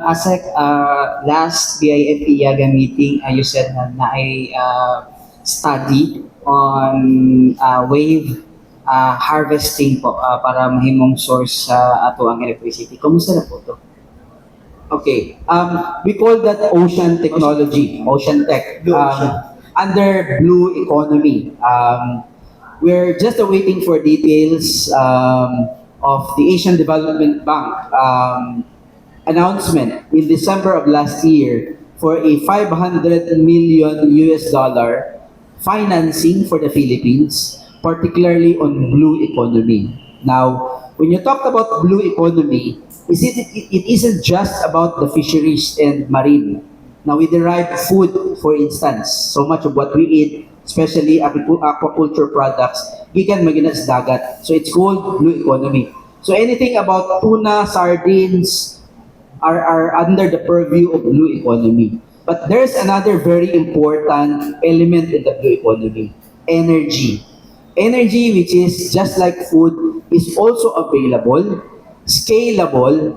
Asek, last BIFIAGA meeting, you said na ay study on wave harvesting po para mahimong source sa ato ang electricity. Kumusta na po to? Okay, we call that ocean technology, ocean tech. Under blue economy. We're just awaiting for details of the Asian Development Bank announcement in December of last year for a 500 million US dollar financing for the Philippines, particularly on blue economy. Now, when you talk about blue economy, it isn't just about the fisheries and marine. Now, we derive food, for instance. So much of what we eat, especially aquaculture products, gikan maginas dagat. So it's called blue economy. So anything about tuna, sardines, are under the purview of blue economy. But there's another very important element in the blue economy, energy. Energy, which is just like food, is also available, scalable,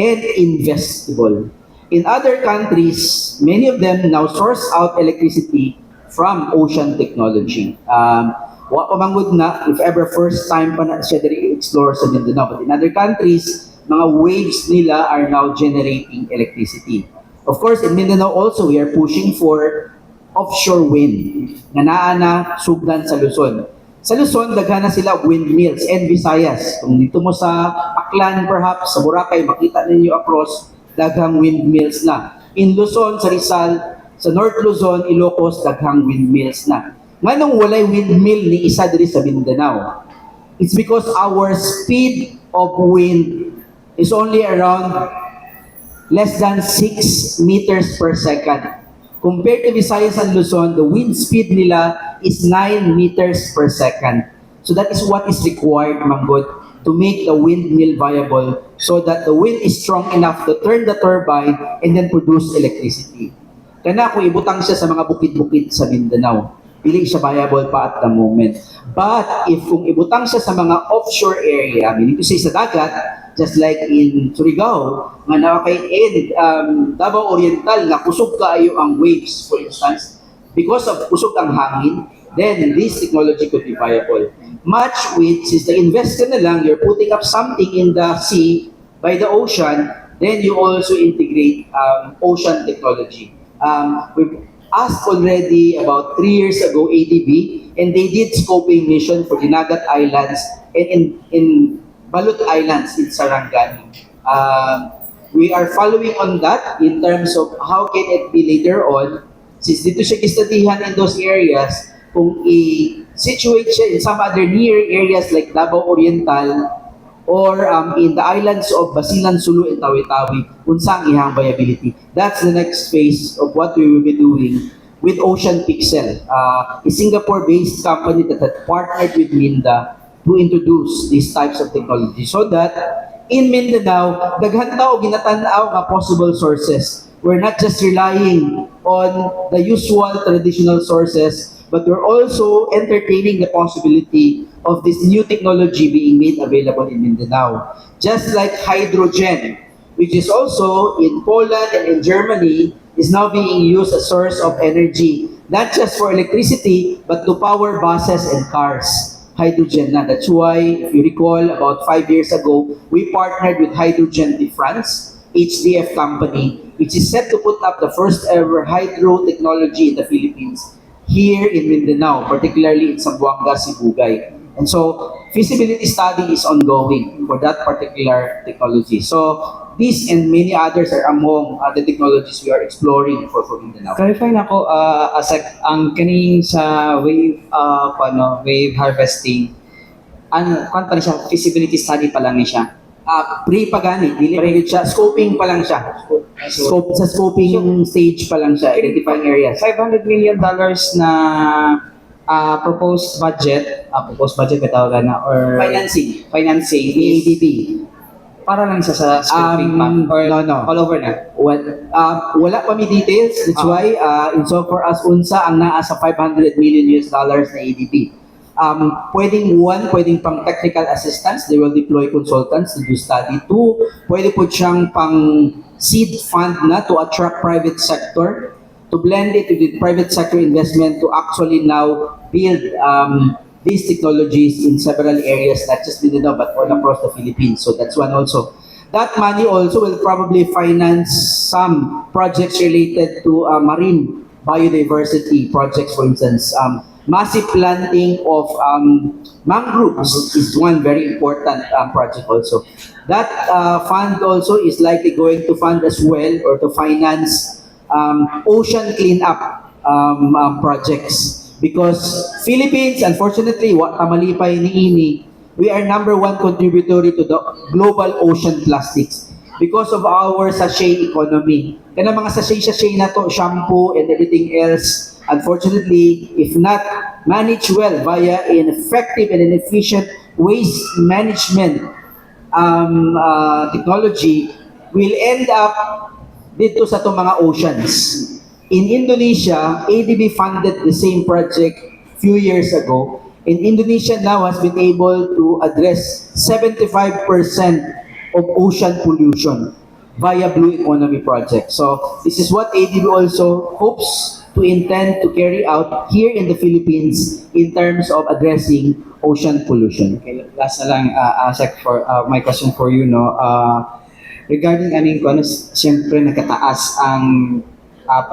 and investable. In other countries, many of them now source out electricity from ocean technology. Wa pa manggod na, if ever first time pa na siya diri explore sa Mindanao. But in other countries, mga waves nila are now generating electricity. Of course, in Mindanao also, we are pushing for offshore wind nga naa na sugdan sa Luzon. Sa Luzon, daghan na sila windmills and Visayas. Kung dito mo sa Aklan perhaps, sa Boracay, makita ninyo across, daghang windmills na. In Luzon, sa Rizal, sa North Luzon, Ilocos, daghang windmills na. Nganong walay windmill ni isa diri sa Mindanao? It's because our speed of wind is only around less than 6 meters per second. Compared to Visayas and Luzon, the wind speed nila is 9 meters per second. So that is what is required, Manggod, to make the windmill viable so that the wind is strong enough to turn the turbine and then produce electricity. Kana kung ibutang siya sa mga bukid-bukid sa Mindanao, pili siya viable pa at the moment. But if kung ibutang siya sa mga offshore area, meaning to say sa dagat, just like in Surigao, nga na kay Davao Oriental, na kusog kaayo ang waves, for instance, because of kusog ang hangin, then this technology could be viable. Much which is the investor na lang, you're putting up something in the sea, by the ocean, then you also integrate ocean technology. We've asked already about 3 years ago ADB, and they did scoping mission for Dinagat Islands and in Balut Islands in Sarangani. We are following on that in terms of how can it be later on, since dito siya gistadihan in those areas, kung i-situate siya in some other near areas like Davao Oriental or in the islands of Basilan, Sulu, and Tawi-Tawi, unsang ihang viability. That's the next phase of what we will be doing with Ocean Pixel, a Singapore-based company that had partnered with Minda to introduce these types of technology so that in Mindanao, daghan tao ginatanaw nga possible sources. We're not just relying on the usual traditional sources, but we're also entertaining the possibility of this new technology being made available in Mindanao. Just like hydrogen, which is also in Poland and in Germany, is now being used as a source of energy, not just for electricity, but to power buses and cars. Hydrogen na. That's why, if you recall, about 5 years ago, we partnered with Hydrogen de France, HDF company, which is set to put up the first ever hydro technology in the Philippines, here in Mindanao, particularly in Zamboanga, Sibugay. And so, feasibility study is ongoing for that particular technology. So, these and many others are among the technologies we are exploring for Mindanao. Clarify na ko, ang kaning sa wave harvesting, ano pa ni siya, feasibility study pa lang ni siya. Pre pa gani, dili pa siya, scoping pa lang siya. Sa scoping stage pa lang siya, identifying areas. $500 million na proposed budget bitawagan na, or financing Ni is ADB. para lang siya sa scoping pa, or no. all over na. Wala pa may details. That's why, insofar as unsa ang naa sa $500 million na ADB. Pwedeng pang technical assistance, they will deploy consultants to do study. Two, pwede po siyang pang seed fund na to attract private sector, to blend it with private sector investment to actually now build these technologies in several areas, not just Mindanao, but all across the Philippines. So that's one also. That money also will probably finance some projects related to marine biodiversity projects, for instance. Massive planting of mangroves is one very important project also. That fund also is likely going to fund as well or to finance ocean cleanup projects. Because Philippines, unfortunately, tamalipay ni ini, we are number one contributory to the global ocean plastics because of our sachet economy. Kaya mga sachet na to, shampoo and everything else, unfortunately, if not managed well via an effective and an efficient waste management technology, will end up dito sa itong mga oceans. In Indonesia, ADB funded the same project few years ago, and Indonesia now has been able to address 75% of ocean pollution via Blue Economy project. So this is what ADB also hopes to intend to carry out here in the Philippines in terms of addressing ocean pollution. Okay, last na lang, Asek, for my question for you, no? Regarding aning ko, siyempre nagkataas ang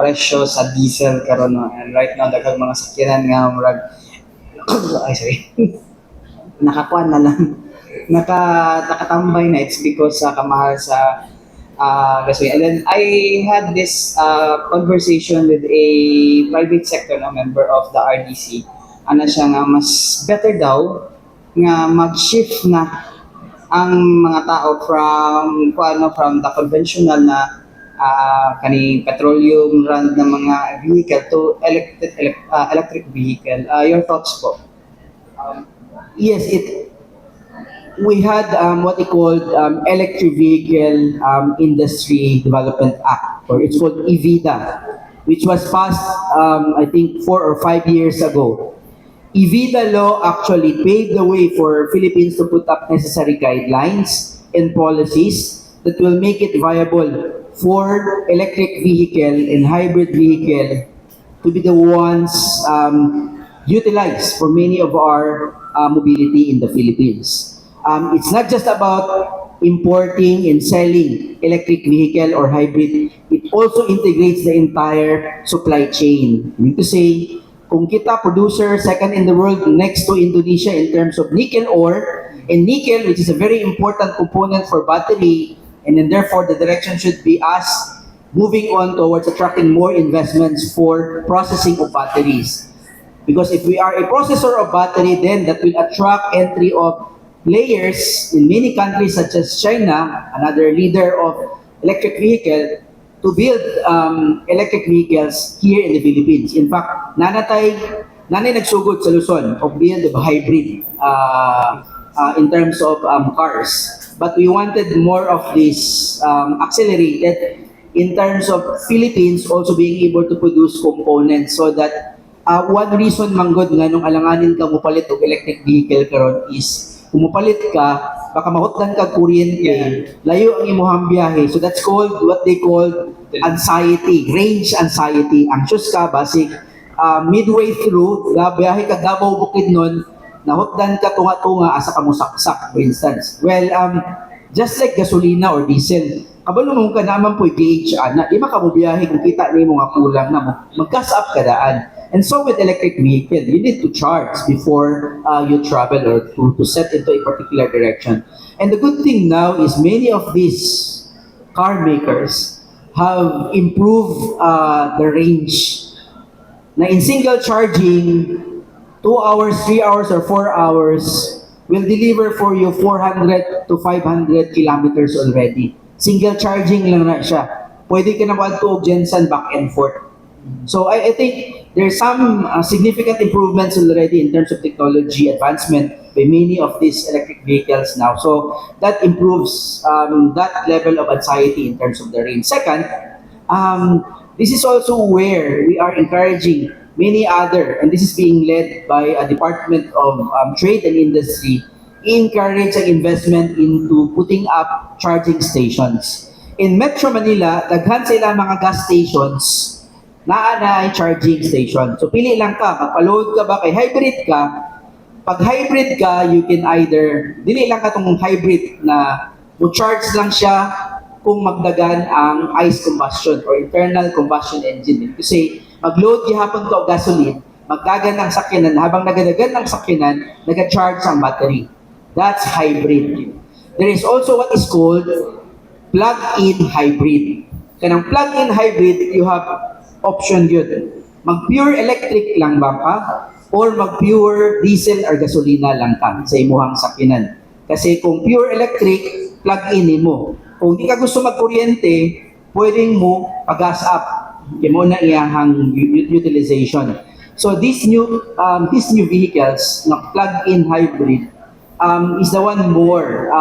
presyo sa diesel karon, no? And right now, daghang mga sakyanan nga murag ay sorry. Nakakuan na lang. Nakatambay na, it's because sa kamahal sa gasoline. And then I had this conversation with a private sector na member of the RDC. Ano siya nga, mas better daw nga mag-shift na ang mga tao from the conventional na kaning petroleum run ng mga vehicle to electric vehicle. Your thoughts po? Yes, we had what they called Electric Vehicle Industry Development Act, or it's called EVIDA, which was passed, I think, 4 or 5 years ago. EVIDA law actually paved the way for Philippines to put up necessary guidelines and policies that will make it viable for electric vehicle and hybrid vehicle to be the ones utilized for many of our mobility in the Philippines. It's not just about importing and selling electric vehicle or hybrid. It also integrates the entire supply chain. I mean to say, kung kita producer second in the world next to Indonesia in terms of nickel ore, and nickel, which is a very important component for battery, and then therefore the direction should be us moving on towards attracting more investments for processing of batteries. Because if we are a processor of battery, then that will attract entry of players in many countries such as China, another leader of electric vehicle, to build electric vehicles here in the Philippines. In fact, nanay nagsugod sa Luzon of build of hybrid in terms of cars. But we wanted more of this accelerated in terms of Philippines also being able to produce components so that one reason manggod nga nung alanganin ka mupalit og electric vehicle karon is kumupalit ka, baka mahutdan ka kuryente, layo ang imuhang biyahe. So that's called what they call anxiety, range anxiety. Anxious ka, basic. Midway through, biyahe ka Davao Bukidnon, nahutdan ka tunga-tunga asa ka musaksak, for instance. Well, just like gasolina or diesel, kabalo mo ka naman po gauge, di makamubiyahe kung kita ni mo nga kulang na mo, mag-gas up ka daan. And so with electric vehicle, you need to charge before you travel or to set into a particular direction. And the good thing now is many of these car makers have improved the range. Na in single charging, 2 hours, 3 hours, or 4 hours will deliver for you 400 to 500 kilometers already. Single charging lang na siya. Pwede ka na magtuog dyan sa back and forth. So I think there's some significant improvements already in terms of technology advancement by many of these electric vehicles now. So that improves that level of anxiety in terms of the range. Second, this is also where we are encouraging many other, and this is being led by a Department of Trade and Industry, encourage an investment into putting up charging stations. In Metro Manila, daghan sa ilang mga gas stations naa na ay charging station. So pili lang ka, magpa-load ka ba kay hybrid ka. Pag hybrid ka, you can either dili lang ka tong hybrid na mo charge lang siya kung magdagan ang ICE combustion or internal combustion engine. Kasi mag-load gihapon ka og gasoline, magdagan ng sakyanan habang nagadagan ng sakyanan, naga-charge ang battery. That's hybrid. There is also what is called plug-in hybrid. Kanang plug-in hybrid, you have option yun. Mag-pure electric lang ba ka? Or mag-pure diesel or gasolina lang ka sa imuhang sakyanan. Kasi kung pure electric, plug-in mo. Kung di ka gusto mag-kuryente, pwedeng mo pag-gas up. Kaya mo na iyahang utilization. So these new vehicles na plug-in hybrid is the one more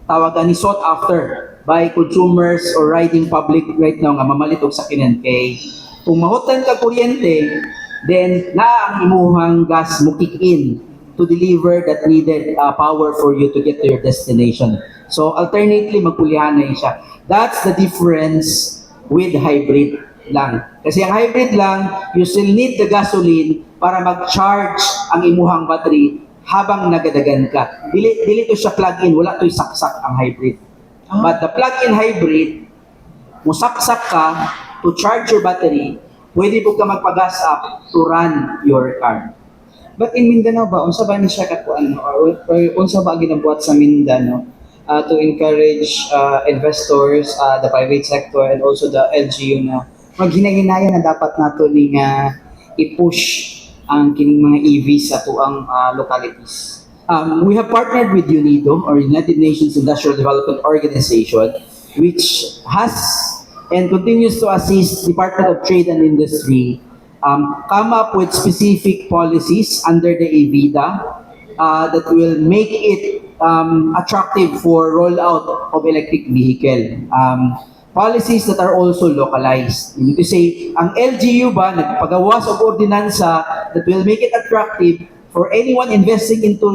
tawagan ni sought after by consumers or riding public right now nga mamalit og sakyanan kay kung mahutan ka kuryente, then na ang imuhang gas mo kick in to deliver that needed power for you to get to your destination. So alternately magpulihan na siya. That's the difference with hybrid lang. Kasi ang hybrid lang, you still need the gasoline para mag-charge ang imuhang battery habang nagadagan ka. Dili to siya plug-in, wala to saksak ang hybrid. But the plug-in hybrid, musaksak ka to charge your battery, pwede po ka magpa-gas up to run your car. But in Mindanao ba, unsa ba ni siya kakuan or unsa ba ginabuhat sa Mindanao to encourage investors, the private sector and also the LGU na maghinay-hinayan na dapat nato ni nga i-push ang kining mga EVs sa tuang localities. We have partnered with UNIDO, or United Nations Industrial Development Organization, which has and continues to assist Department of Trade and Industry come up with specific policies under the EVIDA that will make it attractive for rollout of electric vehicle. Policies that are also localized. You need to say, ang LGU ba nagpagawas og ordinansa that will make it attractive for anyone investing into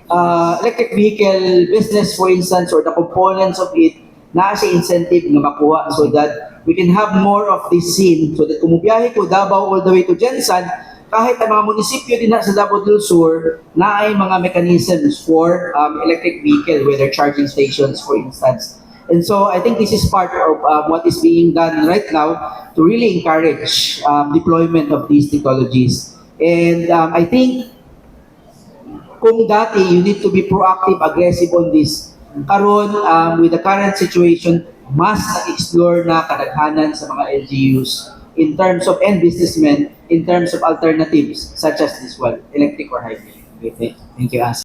electric vehicle business, for instance, or the components of it, na si incentive na makuha so that we can have more of this scene so that kung mubiyahe ko Davao all the way to Jensan, kahit ang mga munisipyo din sa Davao del Sur na ay mga mechanisms for electric vehicle, whether charging stations, for instance. And so I think this is part of what is being done right now to really encourage deployment of these technologies. And I think kung dati you need to be proactive, aggressive on this, karon with the current situation, mas na-explore na kadaghanan sa mga LGUs in terms of and businessmen in terms of alternatives such as this one, electric or hybrid. Okay, thank you, As.